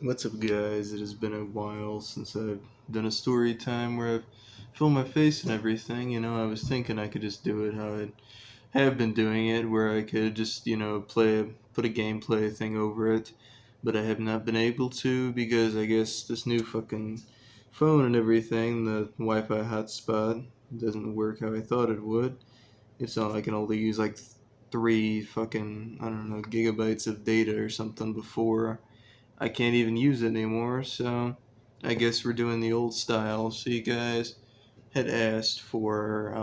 What's up, guys? It has been a while since I've done a story time where I've filmed my face and everything. I was thinking I could just do it how I have been doing it, where I could just, put a gameplay thing over it, but I have not been able to because I guess this new fucking phone and everything, the Wi-Fi hotspot, doesn't work how I thought it would. It's not, I can only use like three fucking, I don't know, gigabytes of data or something before I can't even use it anymore, so I guess we're doing the old style. So you guys had asked for,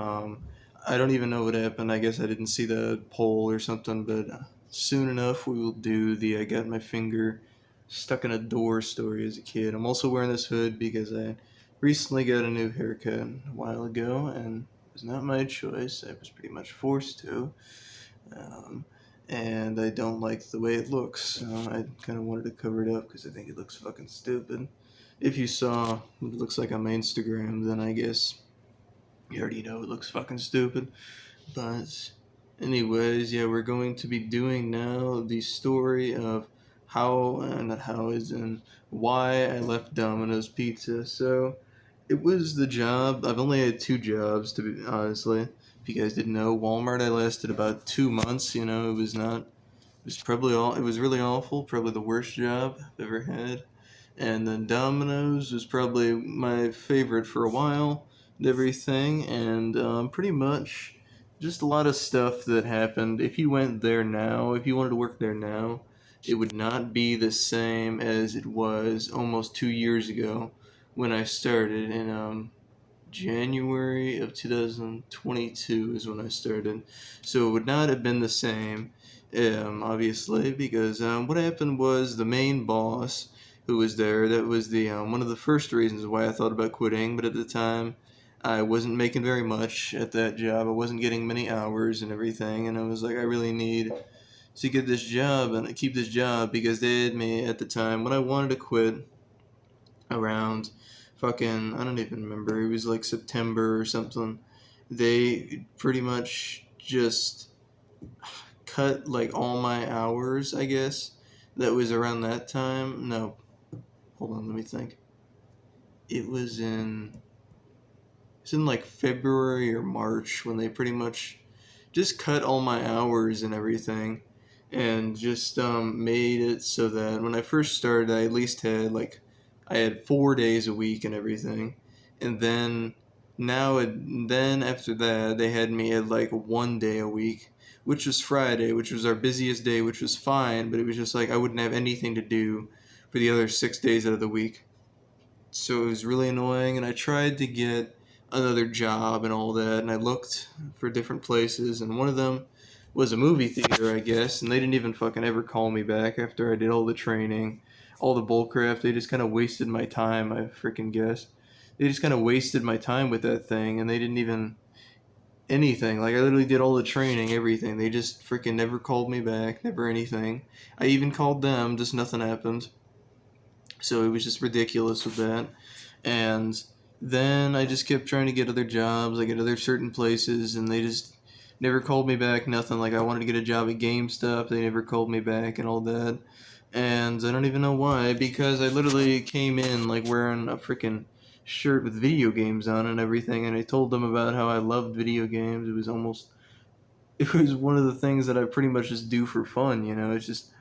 I don't even know what happened. I guess I didn't see the poll or something, but soon enough we will do the I got my finger stuck in a door story as a kid. I'm also wearing this hood because I recently got a new haircut a while ago, and it was not my choice. I was pretty much forced to. Um, and I don't like the way it looks. So I kind of wanted to cover it up because I think it looks fucking stupid. If you saw what it looks like on my Instagram, then I guess you already know it looks fucking stupid. But, anyways, yeah, we're going to be doing now the story of how, not how, is in why I left Domino's Pizza. So, it was the job. I've only had two jobs, to be honestly. If you guys didn't know, Walmart, I lasted about 2 months. It was not. It was probably all. It was really awful. Probably the worst job I've ever had. And then Domino's was probably my favorite for a while and everything. And pretty much just a lot of stuff that happened. If you went there now, if you wanted to work there now, it would not be the same as it was almost 2 years ago when I started in January of 2022 is when I started. So it would not have been the same, obviously, because what happened was the main boss who was there, that was the one of the first reasons why I thought about quitting, but at the time I wasn't making very much at that job. I wasn't getting many hours and everything, and I was like, I really need to get this job and keep this job because they had me at the time when I wanted to quit around fucking, I don't even remember, it was like September or something. They pretty much just cut like all my hours, I guess. That was around that time. No, hold on, let me think. It was in like February or March when they pretty much just cut all my hours and everything, and just made it so that when I first started, I at least had like I had 4 days a week and everything, and then after that they had me at like one day a week, which was Friday, which was our busiest day, which was fine, but it was just like I wouldn't have anything to do for the other 6 days out of the week. So it was really annoying, and I tried to get another job and all that, and I looked for different places, and one of them was a movie theater, I guess, and they didn't even fucking ever call me back after I did all the training, all the bullcrap. They just kind of wasted my time, I freaking guess. They just kind of wasted my time with that thing, and they didn't even anything. Like, I literally did all the training, everything. They just freaking never called me back, never anything. I even called them, just nothing happened. So it was just ridiculous with that. And then I just kept trying to get other jobs, like at other certain places, and they just never called me back, nothing. Like, I wanted to get a job at GameStop, they never called me back and all that. And I don't even know why, because I literally came in like wearing a freaking shirt with video games on and everything, and I told them about how I loved video games. It was one of the things that I pretty much just do for fun, It's just,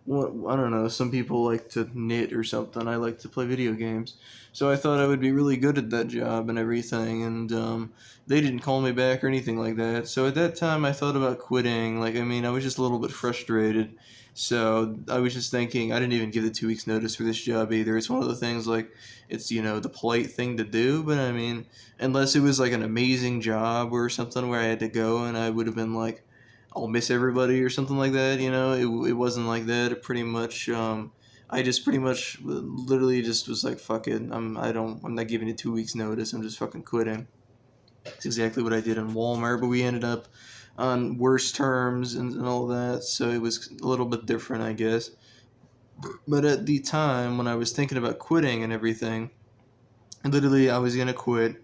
well, I don't know. Some people like to knit or something. I like to play video games. So I thought I would be really good at that job and everything, and they didn't call me back or anything like that. So at that time, I thought about quitting. Like, I mean, I was just a little bit frustrated. So I was just thinking, I didn't even give the 2 weeks notice for this job either. It's one of the things like, it's, the polite thing to do, but I mean, unless it was like an amazing job or something where I had to go and I would have been like, I'll miss everybody or something like that. It wasn't like that. It pretty much, I just pretty much literally just was like, fuck it. I'm not giving it 2 weeks notice. I'm just fucking quitting. It's exactly what I did in Walmart, but we ended up on worse terms and all that. So it was a little bit different, I guess. But at the time when I was thinking about quitting and everything, literally I was gonna quit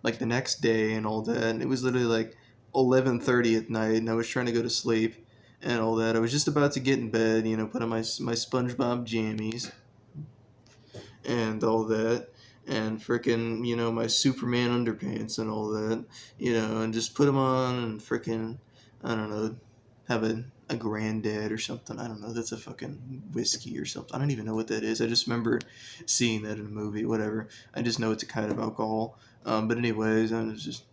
like the next day and all that. And it was literally like 11:30 at night, and I was trying to go to sleep and all that. I was just about to get in bed, put on my SpongeBob jammies, and all that, and freaking, my Superman underpants and all that, and just put them on and freaking, I don't know, have a granddad or something. I don't know. That's a fucking whiskey or something. I don't even know what that is. I just remember seeing that in a movie, whatever. I just know it's a kind of alcohol. But anyways, I was just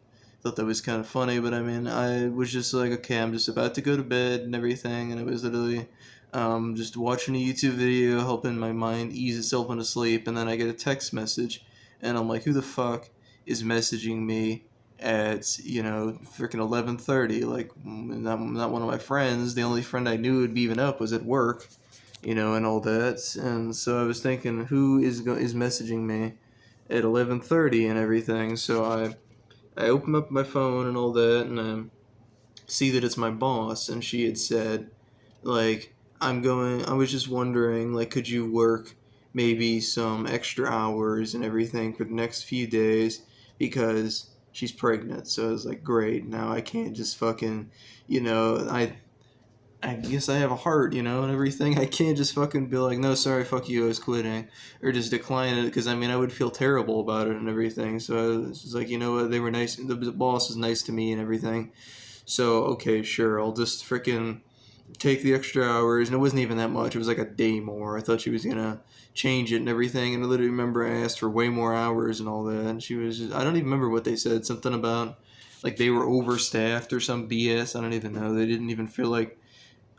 thought that was kind of funny. But I mean, I was just like, okay, I'm just about to go to bed and everything, and I was literally just watching a YouTube video, helping my mind ease itself into sleep, and then I get a text message, and I'm like, who the fuck is messaging me at freaking 11:30? Like, not one of my friends. The only friend I knew would be even up was at work, and all that. And so I was thinking, who is messaging me at 11:30 and everything? So I open up my phone and all that, and I see that it's my boss, and she had said, like, I was just wondering, like, could you work maybe some extra hours and everything for the next few days because she's pregnant. So I was like, great, now I can't just fucking, I guess I have a heart, and everything. I can't just fucking be like, no, sorry, fuck you, I was quitting, or just decline it, because I mean, I would feel terrible about it and everything. So I was just like, you know what, they were nice, the boss was nice to me and everything. So, okay, sure, I'll just freaking take the extra hours, and it wasn't even that much. It was like a day more. I thought she was gonna change it and everything, and I literally remember I asked for way more hours and all that, and she was just, I don't even remember what they said. Something about like they were overstaffed or some BS. I don't even know. They didn't even feel like.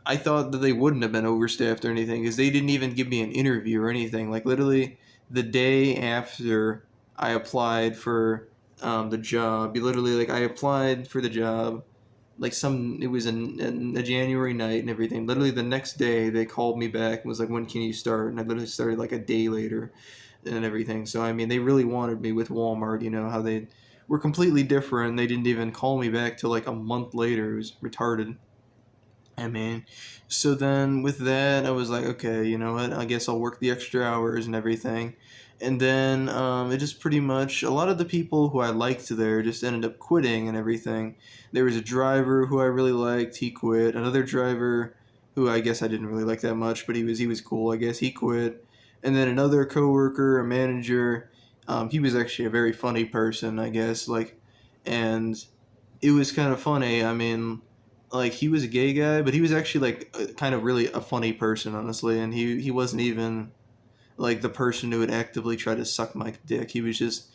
I thought that they wouldn't have been overstaffed or anything because they didn't even give me an interview or anything. Like literally the day after I applied for the job, literally like I applied for the job like it was a January night and everything. Literally the next day they called me back and was like, when can you start? And I literally started like a day later and everything. So I mean, they really wanted me with Walmart. How they were completely different. They didn't even call me back till like a month later. It was retarded. I mean, so then with that, I was like, okay, you know what? I guess I'll work the extra hours and everything. And then it just pretty much, a lot of the people who I liked there just ended up quitting and everything. There was a driver who I really liked, he quit. Another driver who I guess I didn't really like that much, but he was cool, I guess, he quit. And then another coworker, a manager, he was actually a very funny person, I guess, like, and it was kind of funny. I mean, like he was a gay guy, but he was actually like kind of really a funny person, honestly. And he wasn't even like the person who would actively try to suck my dick. He was just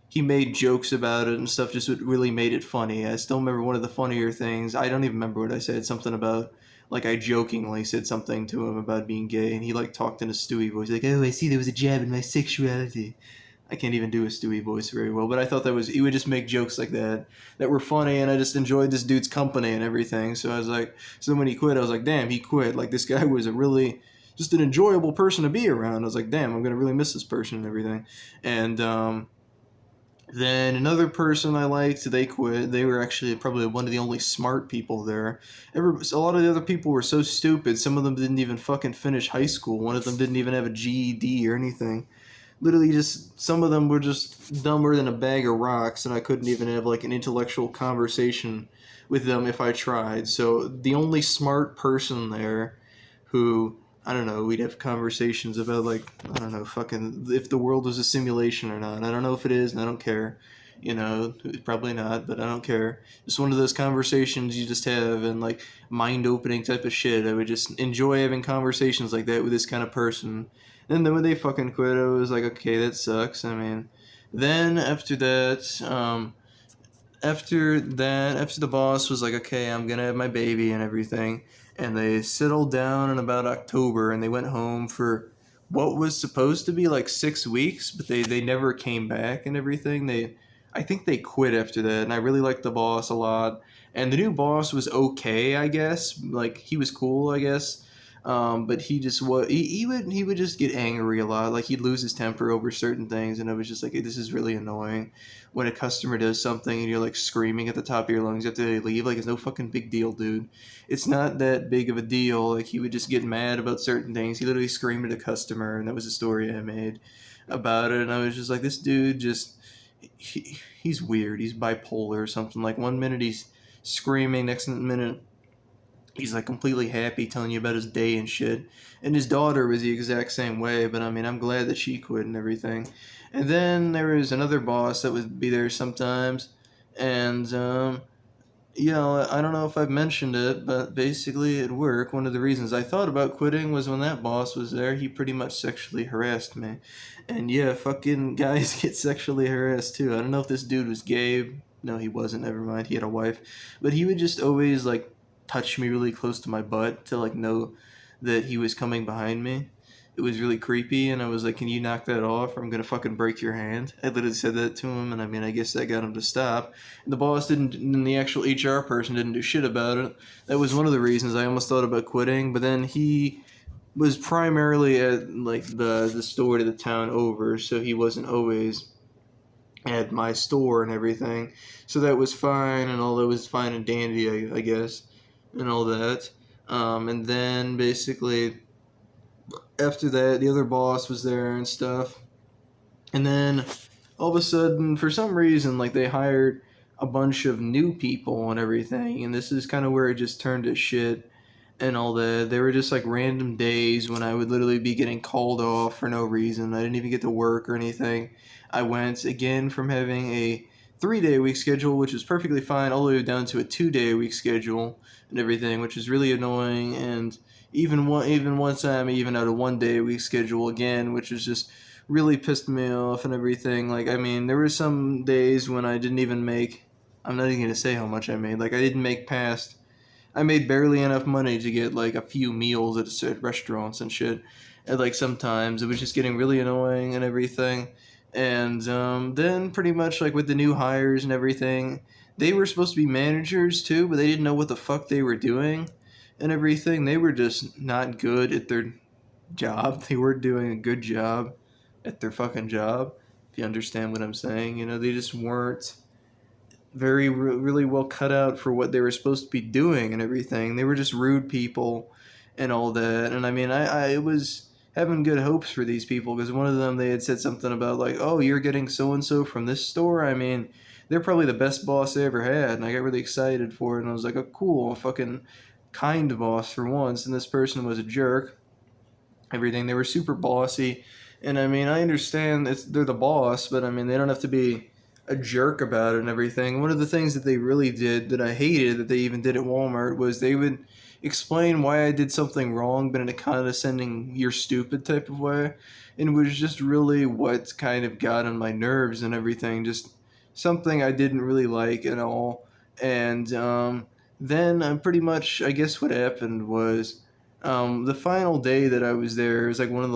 he made jokes about it and stuff. Just what really made it funny. I still remember one of the funnier things. I don't even remember what I said. Something about like I jokingly said something to him about being gay, and he like talked in a Stewie voice, like, "Oh, I see there was a jab in my sexuality." I can't even do a Stewie voice very well, but I thought that was he would just make jokes like that were funny, and I just enjoyed this dude's company and everything. So I was like, so when he quit, I was like, damn, he quit. Like this guy was a really just an enjoyable person to be around. I was like, damn, I'm gonna really miss this person and everything. And then another person I liked, they quit. They were actually probably one of the only smart people there. A lot of the other people were so stupid. Some of them didn't even fucking finish high school. One of them didn't even have a GED or anything. Literally, just some of them were just dumber than a bag of rocks, and I couldn't even have like an intellectual conversation with them if I tried. So the only smart person there, who I don't know, we'd have conversations about like I don't know, fucking if the world was a simulation or not. I don't know if it is, and I don't care. Probably not, but I don't care. Just one of those conversations you just have and like mind opening type of shit. I would just enjoy having conversations like that with this kind of person. And then when they fucking quit, I was like, okay, that sucks. I mean, then after the boss was like, okay, I'm gonna have my baby and everything, and they settled down in about October, and they went home for what was supposed to be like 6 weeks, but they never came back and everything. I think they quit after that, and I really liked the boss a lot. And the new boss was okay, I guess. Like he was cool, I guess. But he just he would just get angry a lot. Like he'd lose his temper over certain things, and I was just like, hey, this is really annoying when a customer does something and you're like screaming at the top of your lungs after they leave. Like it's no fucking big deal, dude. It's not that big of a deal. Like he would just get mad about certain things. He literally screamed at a customer, and that was a story I made about it. And I was just like, this dude just he's weird. He's bipolar or something. Like one minute he's screaming, next minute he's like completely happy telling you about his day and shit. And his daughter was the exact same way, but I mean, I'm glad that she quit and everything. And then there was another boss that would be there sometimes, and I don't know if I've mentioned it, but basically at work, one of the reasons I thought about quitting was when that boss was there, he pretty much sexually harassed me. And yeah, fucking guys get sexually harassed too. I don't know if this dude was gay. No, he wasn't, never mind. He had a wife. But he would just always like touch me really close to my butt to like know that he was coming behind me. It was really creepy, and I was like, "Can you knock that off, or I'm gonna fucking break your hand?" I literally said that to him, and I mean, I guess that got him to stop. And the boss didn't, and the actual HR person didn't do shit about it. That was one of the reasons I almost thought about quitting. But then he was primarily at like the store to the town over, so he wasn't always at my store and everything. So that was fine, and all that was fine and dandy, I guess, and all that. And then basically after that, the other boss was there and stuff. And then all of a sudden, for some reason, like they hired a bunch of new people and everything. And this is kind of where it just turned to shit and all that. They were just like random days when I would literally be getting called off for no reason. I didn't even get to work or anything. I went again from having a 3 day a week schedule, which was perfectly fine, all the way down to a 2 day a week schedule and everything, which is really annoying. And even one time, I even had a 1 day a week schedule again, which was just really pissed me off and everything. Like, I mean, there were some days when I didn't even make. I'm not even gonna say how much I made. Like, I didn't make past. I made barely enough money to get like a few meals at restaurants and shit. And like sometimes it was just getting really annoying and everything. And then pretty much like with the new hires and everything, they were supposed to be managers too, but they didn't know what the fuck they were doing and everything. They were just not good at their job. They weren't doing a good job at their fucking job. If you understand what I'm saying, they just weren't really well cut out for what they were supposed to be doing and everything. They were just rude people and all that. And I mean, I was having good hopes for these people because one of them, they had said something about like, oh, you're getting so and so from this store. I mean, they're probably the best boss they ever had, and I got really excited for it. And I was like, oh, cool, a fucking kind boss for once. And this person was a jerk. Everything, they were super bossy, and I mean, I understand they're the boss, but I mean, they don't have to be a jerk about it and everything. One of the things that they really did that I hated that they even did at Walmart was they would explain why I did something wrong, but in a condescending "you're stupid" type of way, and it was just really what kind of got on my nerves and everything. Just something I didn't really like at all. And then pretty much, I guess what happened was. The final day that I was there, it was like one of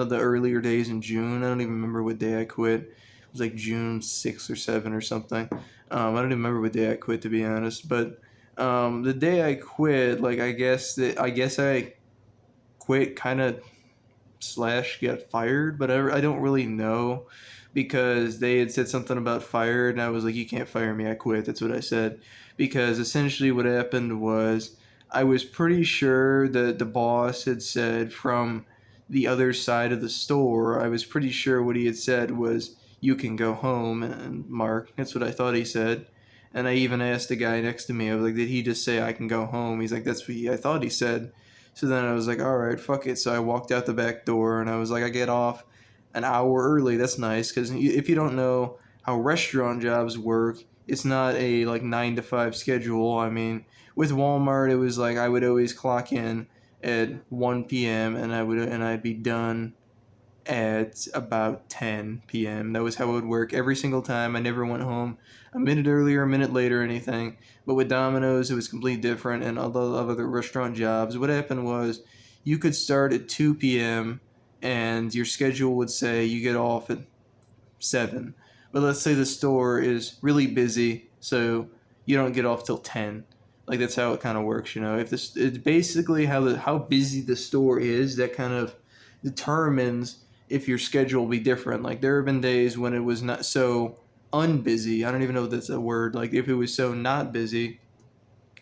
the earlier days in June. I don't even remember what day I quit. It was like June 6th or 7th or something. I don't even remember what day I quit, to be honest. But the day I quit, like I guess I quit kind of slash get fired, but I don't really know because they had said something about fired, and I was like, you can't fire me, I quit. That's what I said. Because essentially what happened was I was pretty sure that the boss had said from the other side of the store, I was pretty sure what he had said was, you can go home, and Mark, that's what I thought he said. And I even asked the guy next to me, I was like, did he just say I can go home? He's like, that's what I thought he said. So then I was like, all right, fuck it. So I walked out the back door and I was like, I get off an hour early. That's nice because if you don't know how restaurant jobs work, it's not a like 9 to 5 schedule. I mean, with Walmart, it was like I would always clock in at 1 p.m. and I'd be done at about 10 p.m. That was how it would work every single time. I never went home a minute earlier, a minute later, or anything. But with Domino's, it was completely different, and all the other restaurant jobs. What happened was you could start at 2 p.m., and your schedule would say you get off at 7. But let's say the store is really busy, so you don't get off till 10. Like that's how it kind of works, If this, it's basically how busy the store is that kind of determines if your schedule will be different. Like there have been days when it was not so unbusy. I don't even know if that's a word. Like if it was so not busy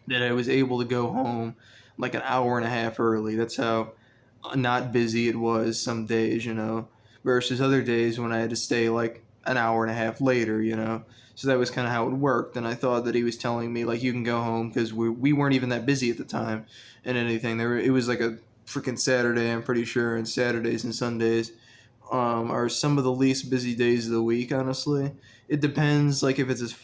that I was able to go home like an hour and a half early. That's how not busy it was some days, Versus other days when I had to stay like an hour and a half later, you know. So that was kind of how it worked. And I thought that he was telling me like you can go home because we weren't even that busy at the time and anything. It was like a freaking Saturday, I'm pretty sure, and Saturdays and Sundays are some of the least busy days of the week. Honestly, it depends. Like if it's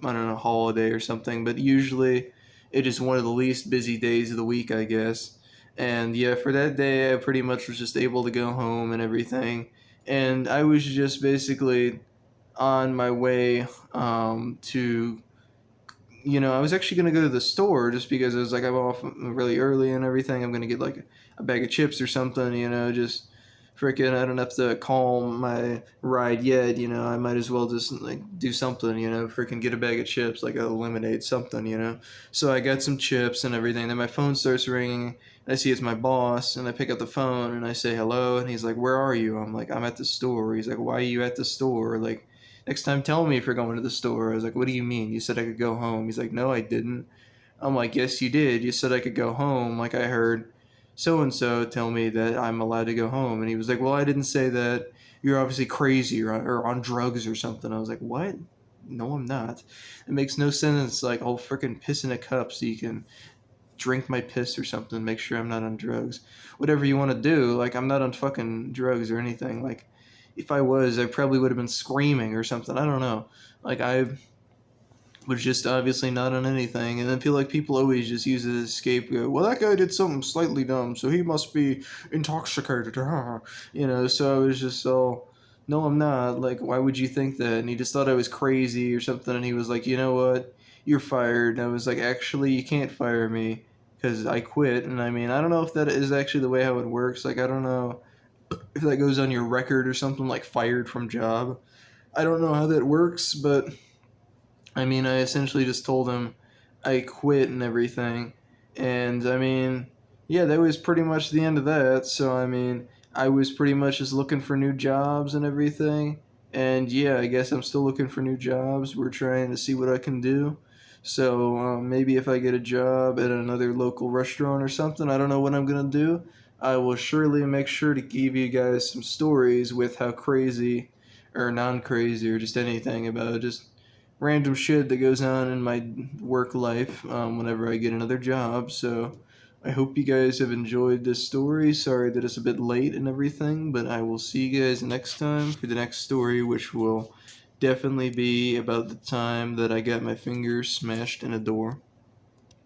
I don't know, holiday or something, but usually it is one of the least busy days of the week, I guess. And yeah, for that day, I pretty much was just able to go home and everything. And I was just basically on my way to, I was actually going to go to the store just because I was like, I'm off really early and everything. I'm going to get like a bag of chips or something, just freaking, I don't have to call my ride yet, I might as well just like do something, freaking get a bag of chips, like a lemonade, something. So I got some chips and everything. Then my phone starts ringing. I see it's my boss, and I pick up the phone and I say hello, and he's like, "Where are you?" I'm like, "I'm at the store." He's like, "Why are you at the store? Like, next time tell me if you're going to the store." I was like, "What do you mean? You said I could go home." He's like, "No, I didn't." I'm like, "Yes, you did. You said I could go home. Like, I heard so and so tell me that I'm allowed to go home." And he was like, "Well, I didn't say that. You're obviously crazy or on drugs or something." I was like, "What? No, I'm not. It makes no sense. Like, I'll freaking piss in a cup so you can drink my piss or something, make sure I'm not on drugs. Whatever you want to do, like, I'm not on fucking drugs or anything. Like, if I was, I probably would have been screaming or something. I don't know. Like, I was just obviously not on anything. And I feel like people always just use it as a scapegoat. Well, that guy did something slightly dumb, so he must be intoxicated. So I was just so. No, I'm not. Like, why would you think that? And he just thought I was crazy or something. And he was like, "You know what? You're fired." And I was like, "Actually, you can't fire me because I quit." And I mean, I don't know if that is actually the way how it works. Like, I don't know if that goes on your record or something, like fired from job. I don't know how that works, but I mean, I essentially just told him I quit and everything. And I mean, yeah, that was pretty much the end of that. So, I mean, I was pretty much just looking for new jobs and everything. And yeah, I guess I'm still looking for new jobs. We're trying to see what I can do. So, maybe if I get a job at another local restaurant or something, I don't know what I'm going to do. I will surely make sure to give you guys some stories with how crazy or non crazy or just anything about just random shit that goes on in my work life whenever I get another job. So I hope you guys have enjoyed this story. Sorry that it's a bit late and everything, but I will see you guys next time for the next story, which will definitely be about the time that I got my fingers smashed in a door.